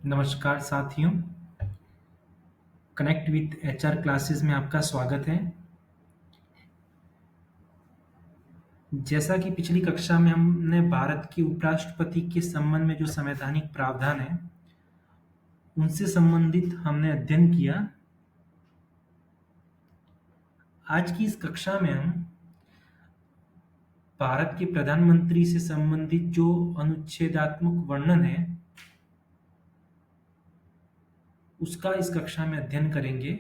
नमस्कार साथियों, connect with HR classes में आपका स्वागत है। जैसा कि पिछली कक्षा में हमने भारत के उपराष्ट्रपति के संबंध में जो संवैधानिक प्रावधान है, उनसे संबंधित हमने अध्ययन किया। आज की इस कक्षा में हम भारत के प्रधानमंत्री से संबंधित जो अनुच्छेदात्मक वर्णन है, उसका इस कक्षा में अध्ययन करेंगे।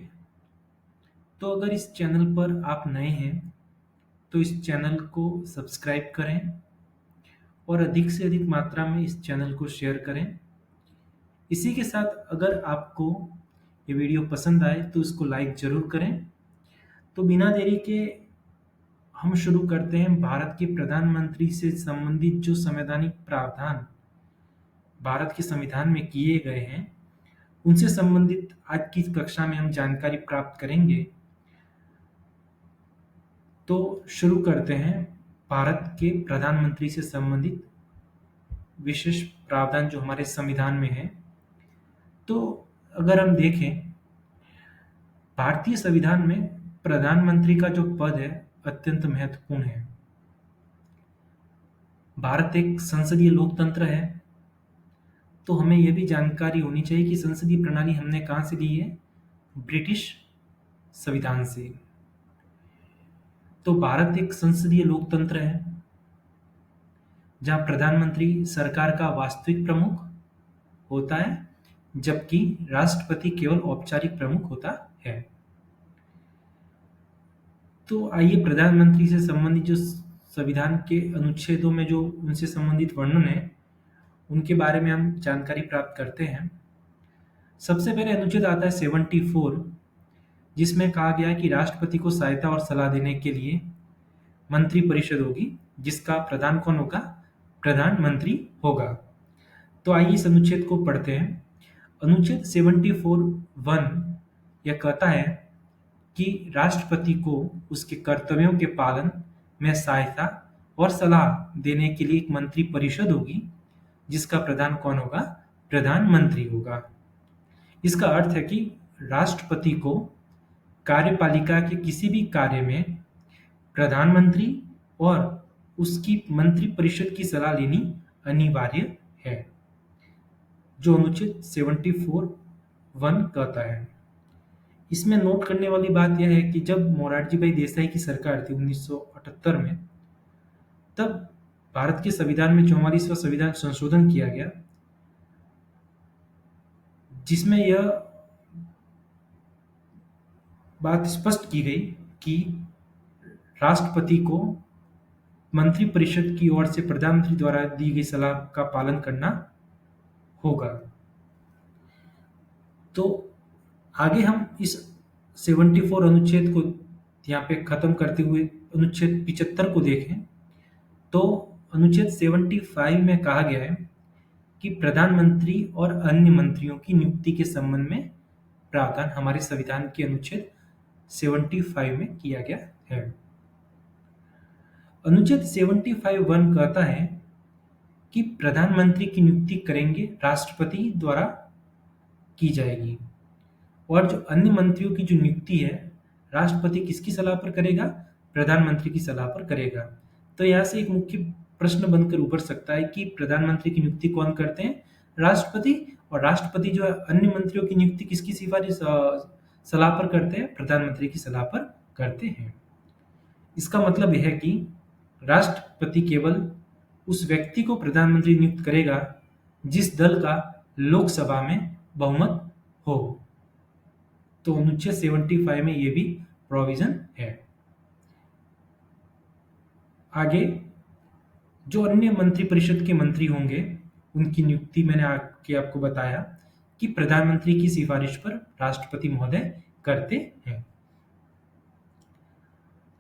तो अगर इस चैनल पर आप नए हैं तो इस चैनल को सब्सक्राइब करें और अधिक से अधिक मात्रा में इस चैनल को शेयर करें। इसी के साथ अगर आपको ये वीडियो पसंद आए तो इसको लाइक जरूर करें। तो बिना देरी के हम शुरू करते हैं भारत के प्रधानमंत्री से संबंधित जो संवैधानिक प्रावधान भारत के संविधान में किए गए हैं, उनसे संबंधित आज की कक्षा में हम जानकारी प्राप्त करेंगे। तो शुरू करते हैं भारत के प्रधानमंत्री से संबंधित विशेष प्रावधान जो हमारे संविधान में है। तो अगर हम देखें, भारतीय संविधान में प्रधानमंत्री का जो पद है अत्यंत महत्वपूर्ण है। भारत एक संसदीय लोकतंत्र है, तो हमें यह भी जानकारी होनी चाहिए कि संसदीय प्रणाली हमने कहाँ से ली है? ब्रिटिश संविधान से। तो भारत एक संसदीय लोकतंत्र है जहाँ प्रधानमंत्री सरकार का वास्तविक प्रमुख होता है, जबकि राष्ट्रपति केवल औपचारिक प्रमुख होता है। तो आइए प्रधानमंत्री से संबंधित जो संविधान के अनुच्छेदों में जो उनसे संबंधित वर्णन है, उनके बारे में हम जानकारी प्राप्त करते हैं। सबसे पहले अनुच्छेद आता है 74, जिसमें कहा गया है कि राष्ट्रपति को सहायता और सलाह देने के लिए मंत्री परिषद होगी, जिसका प्रधान कौन होगा? प्रधानमंत्री होगा। तो आइए इस अनुच्छेद को पढ़ते हैं। अनुच्छेद 74(1) यह कहता है कि राष्ट्रपति को उसके कर्तव्यों के पालन में सहायता और सलाह देने के लिए एक मंत्री परिषद होगी, जिसका प्रधान कौन होगा? प्रधानमंत्री होगा। इसका अर्थ है कि राष्ट्रपति को कार्यपालिका के किसी भी कार्य में प्रधानमंत्री और उसकी मंत्री परिषद की सलाह लेनी अनिवार्य है, जो अनुच्छेद 74(1) कहता है। इसमें नोट करने वाली बात यह है कि जब मोरारजी भाई देसाई की सरकार थी 1978 में, तब भारत के संविधान में 44वां संविधान संशोधन किया गया, जिसमें यह बात स्पष्ट की गई कि राष्ट्रपति को मंत्री परिषद की ओर से प्रधानमंत्री द्वारा दी गई सलाह का पालन करना होगा। तो आगे हम इस 74 अनुच्छेद को यहाँ पे खत्म करते हुए अनुच्छेद 75 को देखें, तो अनुच्छेद 75 में कहा गया है कि प्रधानमंत्री और अन्य मंत्रियों की नियुक्ति के संबंध में प्रावधान हमारे संविधान के अनुच्छेद 75 में किया गया है। अनुच्छेद 75(1) कहता है कि प्रधानमंत्री की नियुक्ति करेंगे राष्ट्रपति द्वारा की जाएगी, और जो अन्य मंत्रियों की जो नियुक्ति है राष्ट्रपति किसकी सलाह पर करेगा? प्रधानमंत्री की सलाह पर करेगा। तो यहाँ से एक मुख्य प्रश्न बनकर उभर सकता है कि प्रधानमंत्री की नियुक्ति कौन करते हैं? राष्ट्रपति। और राष्ट्रपति जो है अन्य मंत्रियों की नियुक्ति किसकी सिफारिश सलाह पर करते हैं? प्रधानमंत्री की सलाह पर करते हैं। इसका मतलब यह है कि राष्ट्रपति केवल उस व्यक्ति को प्रधानमंत्री नियुक्त करेगा जिस दल का लोकसभा में बहुमत हो। तो अनुच्छेद 75 में यह भी प्रोविजन है। आगे जो अन्य मंत्री परिषद के मंत्री होंगे, उनकी नियुक्ति मैंने आपको बताया कि प्रधानमंत्री की सिफारिश पर राष्ट्रपति महोदय करते हैं।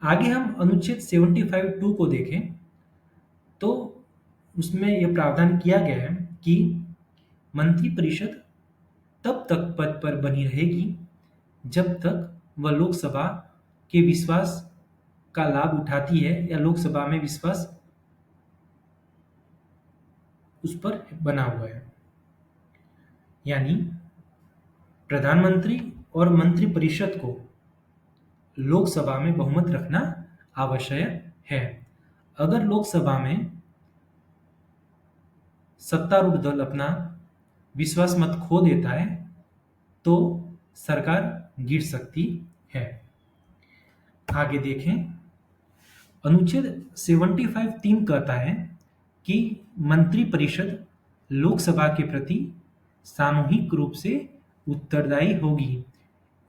आगे हम अनुच्छेद 75(2) को देखें, तो उसमें यह प्रावधान किया गया है कि मंत्री परिषद तब तक पद पर बनी रहेगी जब तक वह लोकसभा के विश्वास का लाभ उठाती है या लोकसभा में विश्वास उस पर बना हुआ है। यानी प्रधानमंत्री और मंत्रिपरिषद को लोकसभा में बहुमत रखना आवश्यक है। अगर लोकसभा में सत्तारूढ़ दल अपना विश्वास मत खो देता है तो सरकार गिर सकती है। आगे देखें, अनुच्छेद 75(3) कहता है कि मंत्रिपरिषद लोकसभा के प्रति सामूहिक रूप से उत्तरदायी होगी।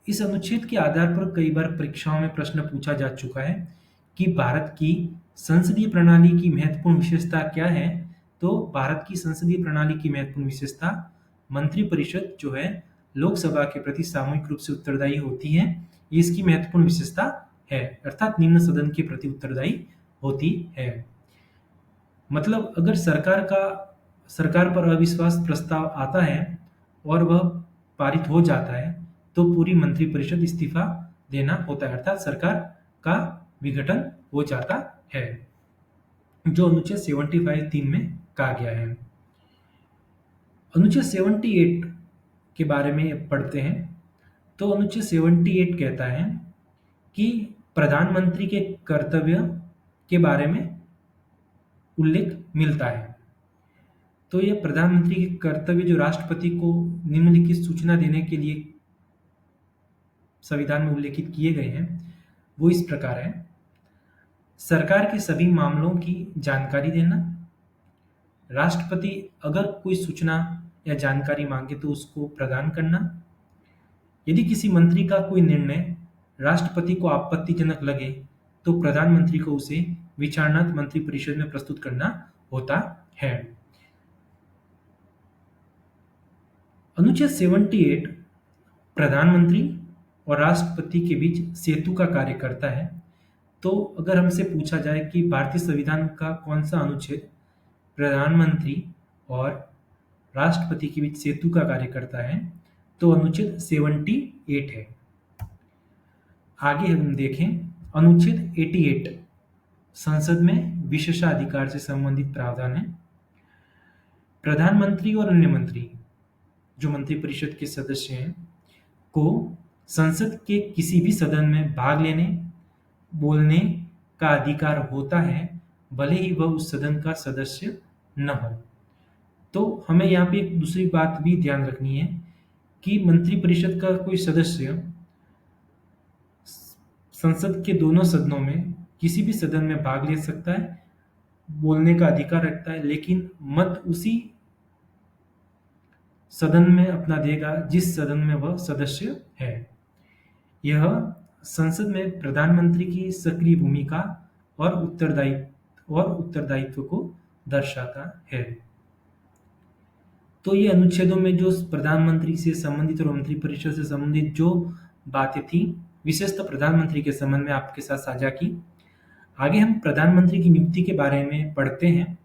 इस अनुच्छेद के आधार पर कई बार परीक्षाओं में प्रश्न पूछा जा चुका है कि भारत की संसदीय प्रणाली की महत्वपूर्ण विशेषता क्या है। तो भारत की संसदीय प्रणाली की महत्वपूर्ण विशेषता मंत्रिपरिषद जो है लोकसभा के प्रति सामूहिक रूप से उत्तरदायी होती है, ये इसकी महत्वपूर्ण विशेषता है, अर्थात निम्न सदन के प्रति उत्तरदायी होती है। मतलब अगर सरकार पर अविश्वास प्रस्ताव आता है और वह पारित हो जाता है तो पूरी मंत्रिपरिषद इस्तीफा देना होता है, अर्थात सरकार का विघटन हो जाता है, जो अनुच्छेद 75(3) में कहा गया है। अनुच्छेद 78 के बारे में पढ़ते हैं। तो अनुच्छेद 78 कहता है कि प्रधानमंत्री के कर्तव्य के बारे में उल्लेख मिलता है। तो यह प्रधानमंत्री के कर्तव्य जो राष्ट्रपति को निम्नलिखित सूचना देने के लिए संविधान में उल्लेखित किए गए हैं वो इस प्रकार है। सरकार के सभी मामलों की जानकारी देना, राष्ट्रपति अगर कोई सूचना या जानकारी मांगे तो उसको प्रदान करना, यदि किसी मंत्री का कोई निर्णय राष्ट्रपति को आपत्तिजनक लगे तो प्रधानमंत्री को उसे विचारणार्थ मंत्रिपरिषद में प्रस्तुत करना होता है। अनुच्छेद 78 प्रधानमंत्री और राष्ट्रपति के बीच सेतु का कार्य करता है। तो अगर हमसे पूछा जाए कि भारतीय संविधान का कौन सा अनुच्छेद प्रधानमंत्री और राष्ट्रपति के बीच सेतु का कार्य करता है तो अनुच्छेद 78 है। आगे हम देखें अनुच्छेद 88 संसद में विशेषाधिकार से संबंधित प्रावधान है। प्रधानमंत्री और अन्य मंत्री जो मंत्रिपरिषद के सदस्य हैं को संसद के किसी भी सदन में भाग लेने बोलने का अधिकार होता है, भले ही वह उस सदन का सदस्य न हो। तो हमें यहाँ पे एक दूसरी बात भी ध्यान रखनी है कि मंत्रिपरिषद का कोई सदस्य संसद के दोनों सदनों में किसी भी सदन में भाग ले सकता है, बोलने का अधिकार रखता है, लेकिन मत उसी सदन में अपना देगा जिस सदन में वह सदस्य है। यह संसद में प्रधानमंत्री की सक्रिय भूमिका और उत्तरदायित्व को दर्शाता है। तो ये अनुच्छेदों में जो प्रधानमंत्री से संबंधित और मंत्रिपरिषद से संबंधित जो बातें थी विशेषतः प्रधानमंत्री के संबंध में आपके साथ साझा की। आगे हम प्रधानमंत्री की नियुक्ति के बारे में पढ़ते हैं।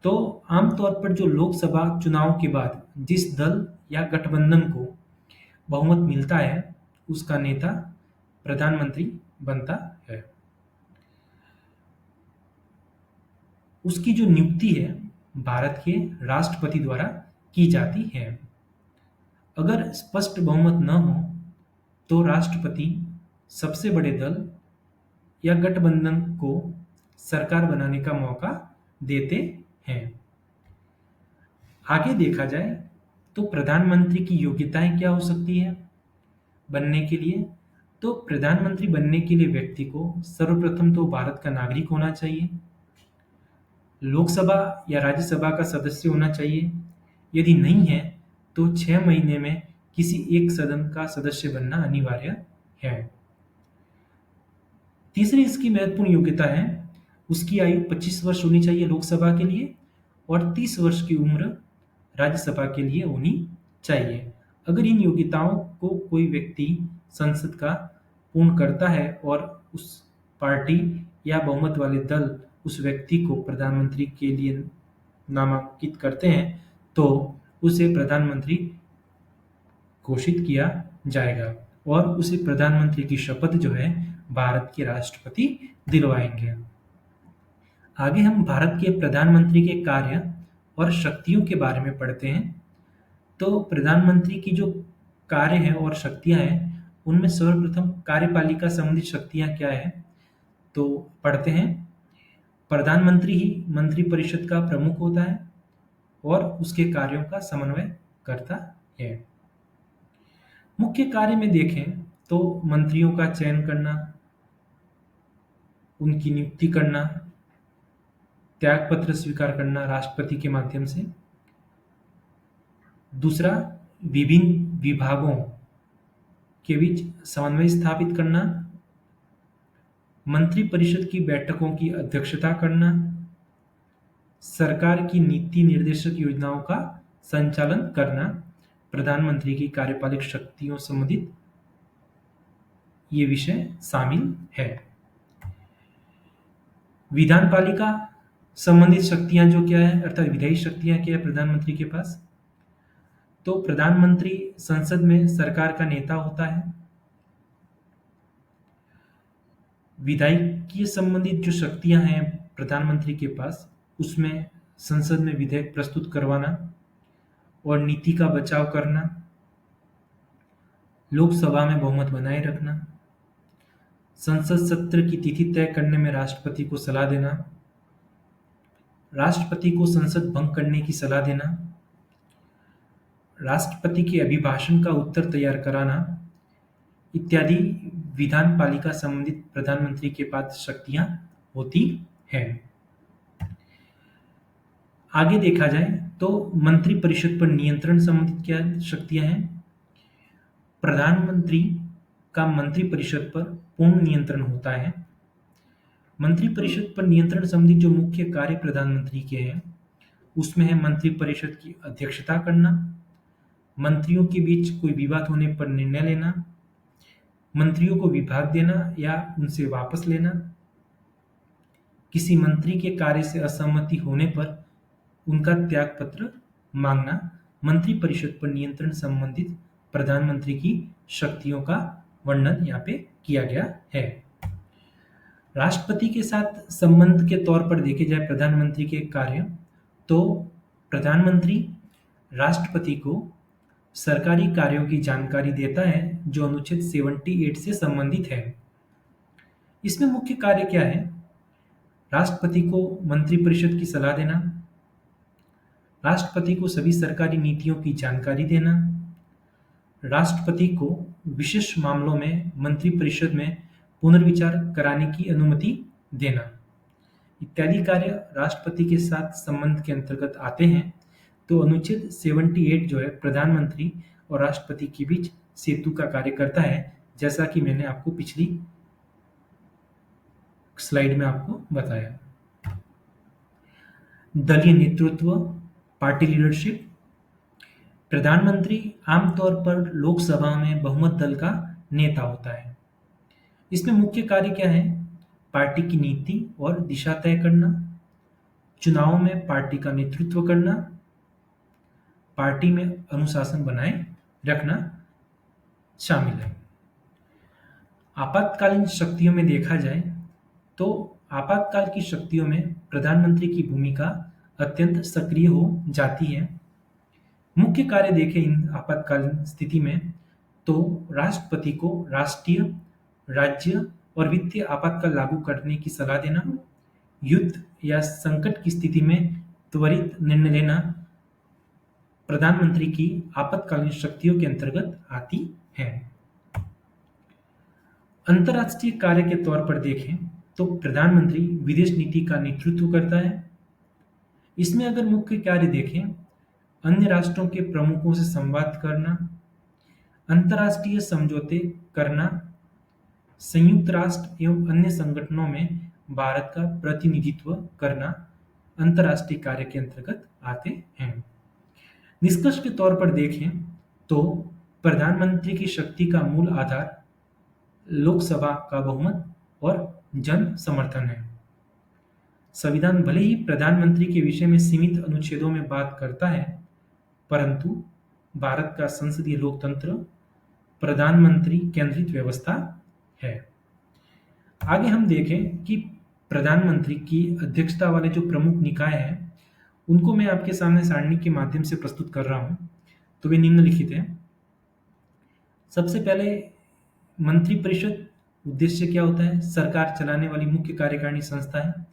तो आमतौर पर जो लोकसभा चुनाव के बाद जिस दल या गठबंधन को बहुमत मिलता है उसका नेता प्रधानमंत्री बनता है। उसकी जो नियुक्ति है भारत के राष्ट्रपति द्वारा की जाती है। अगर स्पष्ट बहुमत न हो तो राष्ट्रपति सबसे बड़े दल या गठबंधन को सरकार बनाने का मौका देते हैं। आगे देखा जाए तो प्रधानमंत्री की योग्यताएं क्या हो सकती है बनने के लिए। तो प्रधानमंत्री बनने के लिए व्यक्ति को सर्वप्रथम तो भारत का नागरिक होना चाहिए, लोकसभा या राज्यसभा का सदस्य होना चाहिए, यदि नहीं है तो 6 महीने में किसी एक सदन का सदस्य बनना अनिवार्य है। तीसरी इसकी महत्वपूर्ण योग्यता है उसकी आयु 25 वर्ष होनी चाहिए लोकसभा के लिए और 30 वर्ष की उम्र राज्यसभा के लिए होनी चाहिए। अगर इन योग्यताओं को कोई व्यक्ति संसद का पूर्ण करता है और उस पार्टी या बहुमत वाले दल उस व्यक्ति को प्रधानमंत्री के लिए नामांकित करते हैं तो उसे प्रधानमंत्री घोषित किया जाएगा और उसे प्रधानमंत्री की शपथ जो है भारत के राष्ट्रपति दिलवाएंगे। आगे हम भारत के प्रधानमंत्री के कार्य और शक्तियों के बारे में पढ़ते हैं। तो प्रधानमंत्री की जो कार्य है और शक्तियां हैं, उनमें सर्वप्रथम कार्यपालिका संबंधित शक्तियां क्या है, तो पढ़ते हैं। प्रधानमंत्री ही मंत्रिपरिषद का प्रमुख होता है और उसके कार्यों का समन्वय करता है। मुख्य कार्य में देखें तो मंत्रियों का चयन करना, उनकी नियुक्ति करना, त्यागपत्र स्वीकार करना राष्ट्रपति के माध्यम से। दूसरा, विभिन्न विभागों के बीच समन्वय स्थापित करना, मंत्रिपरिषद की बैठकों की अध्यक्षता करना, सरकार की नीति निर्देशक योजनाओं का संचालन करना, प्रधानमंत्री की कार्यपालिक शक्तियों संबंधित ये विषय शामिल है। विधानपालिका संबंधित शक्तियां जो क्या है, अर्थात विधायी शक्तियां क्या है प्रधानमंत्री के पास, तो प्रधानमंत्री संसद में सरकार का नेता होता है। विधायिकीय संबंधित जो शक्तियां हैं प्रधानमंत्री के पास, उसमें संसद में विधेयक प्रस्तुत करवाना और नीति का बचाव करना, लोकसभा में बहुमत बनाए रखना, संसद सत्र की तिथि तय करने में राष्ट्रपति को सलाह देना, राष्ट्रपति को संसद भंग करने की सलाह देना, राष्ट्रपति के अभिभाषण का उत्तर तैयार कराना इत्यादि विधानपालिका संबंधित प्रधानमंत्री के पास शक्तियां होती हैं। आगे देखा जाए तो मंत्रिपरिषद पर नियंत्रण संबंधित क्या शक्तियां हैं। प्रधानमंत्री का मंत्रिपरिषद पर पूर्ण नियंत्रण होता है। मंत्रिपरिषद पर नियंत्रण संबंधी जो मुख्य कार्य प्रधानमंत्री के हैं, उसमें है मंत्रिपरिषद की अध्यक्षता करना, मंत्रियों के बीच कोई विवाद होने पर निर्णय लेना, मंत्रियों को विभाग देना या उनसे वापस लेना, किसी मंत्री के कार्य से असहमति होने पर उनका त्यागपत्र मांगना, मंत्रिपरिषद पर नियंत्रण संबंधित प्रधानमंत्री की शक्तियों का वर्णन यहाँ पे किया गया है। राष्ट्रपति के साथ संबंध के तौर पर देखे जाए प्रधानमंत्री के कार्य, तो प्रधानमंत्री राष्ट्रपति को सरकारी कार्यों की जानकारी देता है जो अनुच्छेद 78 से संबंधित है। इसमें मुख्य कार्य क्या है? राष्ट्रपति को मंत्रिपरिषद की सलाह देना, राष्ट्रपति को सभी सरकारी नीतियों की जानकारी देना, राष्ट्रपति को विशेष मामलों में मंत्रिपरिषद में पुनर्विचार कराने की अनुमति देना इत्यादि कार्य राष्ट्रपति के साथ संबंध के अंतर्गत आते हैं। तो अनुच्छेद 78 जो है प्रधानमंत्री और राष्ट्रपति के बीच सेतु का कार्य करता है, जैसा कि मैंने आपको पिछली स्लाइड में आपको बताया। दलीय नेतृत्व, पार्टी लीडरशिप। प्रधानमंत्री आमतौर पर लोकसभा में बहुमत दल का नेता होता है। इसमें मुख्य कार्य क्या है? पार्टी की नीति और दिशा तय करना, चुनावों में पार्टी का नेतृत्व करना, पार्टी में अनुशासन बनाए रखना शामिल है। आपातकालीन शक्तियों में देखा जाए तो आपातकाल की शक्तियों में प्रधानमंत्री की भूमिका अत्यंत सक्रिय हो जाती है। मुख्य कार्य देखें इन आपातकालीन स्थिति में तो राष्ट्रपति को राष्ट्रीय, राज्य और वित्तीय आपातकाल लागू करने की सलाह देना, युद्ध या संकट की स्थिति में त्वरित निर्णय लेना प्रधानमंत्री की आपातकालीन शक्तियों के अंतर्गत आती है। अंतर्राष्ट्रीय कार्य के तौर पर देखें तो प्रधानमंत्री विदेश नीति का नेतृत्व करता है। इसमें अगर मुख्य कार्य देखें, अन्य राष्ट्रों के प्रमुखों से संवाद करना, अंतर्राष्ट्रीय समझौते करना, संयुक्त राष्ट्र एवं अन्य संगठनों में भारत का प्रतिनिधित्व करना अंतर्राष्ट्रीय कार्य के अंतर्गत आते हैं। निष्कर्ष के तौर पर देखें तो प्रधानमंत्री की शक्ति का मूल आधार लोकसभा का बहुमत और जन समर्थन है। संविधान भले ही प्रधानमंत्री के विषय में सीमित अनुच्छेदों में बात करता है, परंतु भारत का संसदीय लोकतंत्र प्रधानमंत्री केंद्रित व्यवस्था है। आगे हम देखें कि प्रधानमंत्री की अध्यक्षता वाले जो प्रमुख निकाय हैं, उनको मैं आपके सामने सारणी के माध्यम से प्रस्तुत कर रहा हूं। तो वे निम्नलिखित हैं। सबसे पहले मंत्रिपरिषद उद्देश्य क्या होता है? सरकार चलाने वाली मुख्य कार्यकारिणी संस्था है।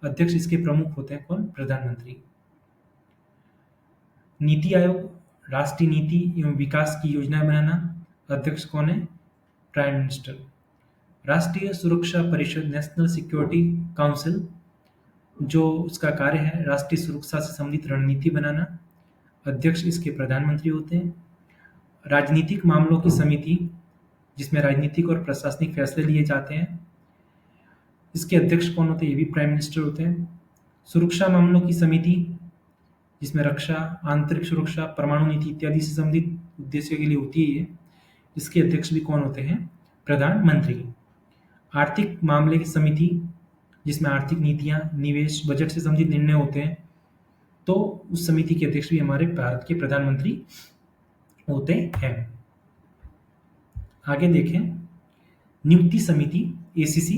अध्यक्ष इसके प्रमुख होते हैं कौन? प्रधानमंत्री। नीति आयोग राष्ट्रीय नीति एवं विकास की योजनाएं बनाना। अध्यक्ष कौन है? Prime minister. राष्ट्रीय सुरक्षा परिषद नेशनल सिक्योरिटी काउंसिल, जो उसका कार्य है राष्ट्रीय सुरक्षा से संबंधित रणनीति बनाना। अध्यक्ष इसके प्रधानमंत्री होते हैं। राजनीतिक मामलों की समिति, जिसमें राजनीतिक और प्रशासनिक फैसले लिए जाते हैं, इसके अध्यक्ष कौन होते हैं? ये भी प्राइम मिनिस्टर होते हैं। सुरक्षा मामलों की समिति, जिसमें रक्षा, आंतरिक सुरक्षा, परमाणु नीति इत्यादि से संबंधित उद्देश्य के लिए होती है, इसके अध्यक्ष भी कौन होते हैं? प्रधानमंत्री। आर्थिक मामले की समिति, जिसमें आर्थिक नीतियां, निवेश, बजट से संबंधित निर्णय होते हैं, तो उस समिति के अध्यक्ष भी हमारे भारत के प्रधानमंत्री होते हैं। आगे देखें, नियुक्ति समिति एसीसी,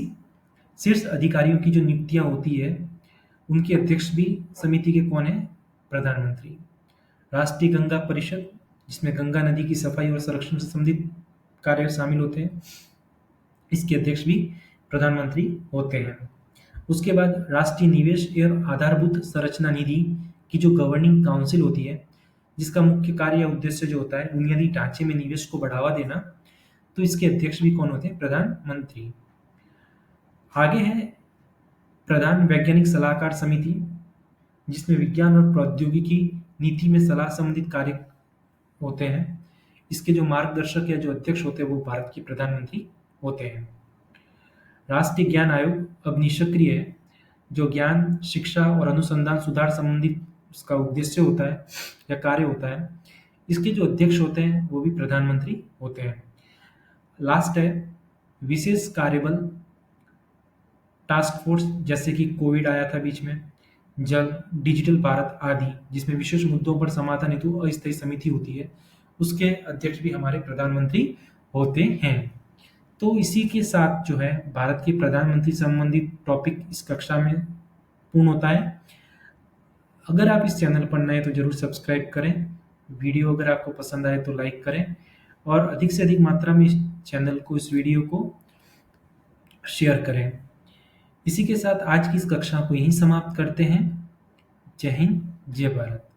शीर्ष अधिकारियों की जो नियुक्तियां होती है उनके अध्यक्ष भी समिति के कौन है? प्रधानमंत्री। राष्ट्रीय गंगा परिषद, जिसमें गंगा नदी की सफाई और संरक्षण से संबंधित कार्य शामिल होते हैं, इसके अध्यक्ष भी प्रधानमंत्री होते हैं। उसके बाद राष्ट्रीय निवेश एवं आधारभूत संरचना निधि की जो गवर्निंग काउंसिल होती है, जिसका मुख्य कार्य या उद्देश्य जो होता है बुनियादी ढांचे में निवेश को बढ़ावा देना, तो इसके अध्यक्ष भी कौन होते हैं? प्रधानमंत्री। आगे है प्रधान वैज्ञानिक सलाहकार समिति, जिसमें विज्ञान और प्रौद्योगिकी नीति में सलाह संबंधित कार्य होते हैं। इसके जो मार्गदर्शक या जो अध्यक्ष होते हैं वो भारत के प्रधानमंत्री होते हैं। राष्ट्रीय ज्ञान आयोग अब निष्क्रिय है, जो ज्ञान, शिक्षा और अनुसंधान सुधार संबंधित उसका उद्देश्य होता है या कार्य होता है, इसके जो अध्यक्ष होते हैं वो भी प्रधानमंत्री होते हैं। लास्ट है विशेष कार्यबल टास्क फोर्स, जैसे कि कोविड आया था बीच में, जल, डिजिटल भारत आदि, जिसमें विशेष मुद्दों पर समाधान हेतु अस्थायी समिति होती है, उसके अध्यक्ष भी हमारे प्रधानमंत्री होते हैं। तो इसी के साथ जो है भारत के प्रधानमंत्री संबंधित टॉपिक इस कक्षा में पूर्ण होता है। अगर आप इस चैनल पर नए तो जरूर सब्सक्राइब करें। वीडियो अगर आपको पसंद आए तो लाइक करें और अधिक से अधिक मात्रा में इस चैनल को, इस वीडियो को शेयर करें। इसी के साथ आज की इस कक्षा को यहीं समाप्त करते हैं। जय हिंद, जय भारत।